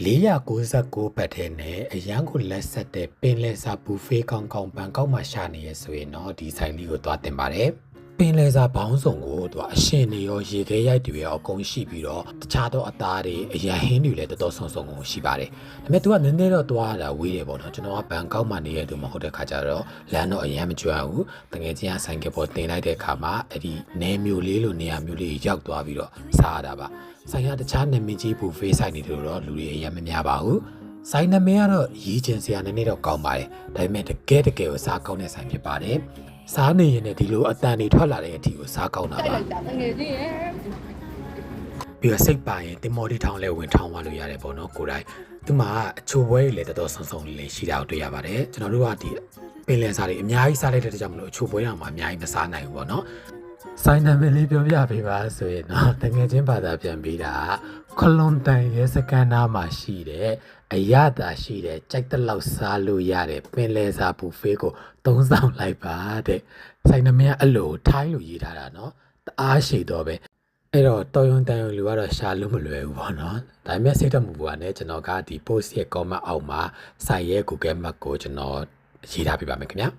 499ဘတ်ထဲနဲ့အရန်ကိုလက်ဆက်တဲ့ပင်လယ်စာဘူဖေးကောင်းကောင်းဘန်ကောက်မှာရှာနေရဆိုရင်တော့ဒီဆိုင်လေးကိုသွားတင်ပါတယ်ပင်လယ်စာဘောင်းစုံကိုသူကအရှင်တွေရောရေခဲရိုက်တွေရောအကုန်ရှိပြီးတော့တခြားသောအသားတွေအရန်ဟင်းတွေလည်းတော်တော်ဆုံကိုရှိပါတယ်ဒါပေမဲ့သူကနည်းနည်းတော့သွားတာဝေးတယ်ပေါ့နော်ကျွန်တော်ကဘန်ကောက်မှာနေရတူမဟုတ်တဲ့ခါကျတော့လမ်းတော့အရန်မကျွမ်းဘူးတကယ်ချင်းကဆိုင်ကပေါ်တင်လိုက်တဲ့အခါမှာအဲ့ဒီနေမျိုးလေးလိုနေရာမျိုးလေးရောက်သွားပြီးတော့စားရတာပါဆိုင်ရတခြားနာမည်ကြီးဘူဖေးဆိုင်တွေတော့လူတွေအရင်မများပါဘူးဆိုင်နာမည်ကတော့ရည်ကျင်စရာနည်းနည်းတော့ကောင်းပါတယ်ဒါပေမဲ့တကယ်ကိုစားကောင်းတဲ့ဆိုင်ဖြစ်ပါတယ်စားနေရင်လည်းဒီလိုအတန်တွေထွက်လာတဲ့အထိကိုစားကောင်းတာပါပြီးတော့စိတ်ပါရင်တင်မော်ဒီထောင်လဲဝင်ထောင်သွားလို့ရတယ်ပေါ့နော်ကိုယ်တိုင်ဒီမှာအချိုပွဲတွေလည်းတော်တော်ဆုံလေးရှိတာကိုတွေ့ရပါတယ်ကျွန်တော်တို့ကဒီပင်လယ်စားတွေအများကြီးစားလိုက်တဲ့ကြောင့်မလို့အချိုပွဲတောင်မှအများကြီးမစားနိုင်ဘူးပေါ့နော်ဆိုင်နာမည်လေးပြောပြပေးပါဆိုရင်တော့တကယ်ချင်းဘာသာပြန်ပြီးတာခလွန်တန်ရဲစကန်နာမှာရှိတဲ့အရသာရှိတဲ့ကြိုက်တဲ့လောက်စားလို့ရတဲ့ပင်လယ်စာဘူဖေးကို3ဆောင်လိုက်ပါတဲ့ဆိုင်နာမည်အဲ့လိုထိုင်းလို့ရေးထားတာနော်တအားရှိတော့ပဲအဲ့တော့တော်ရုံတန်ရုံလူကတော့ရှာလို့မလွယ်ဘူးပေါ့နော်ဒါပေမဲ့စိတ်တမှုကလည်းကျွန်တော်ကဒီ post ရဲ့ comment အောက်မှာဆိုင်ရဲ့ Google Map ကိုကျွန်တော်ရေးထားပေးပါမယ်ခင်ဗျာ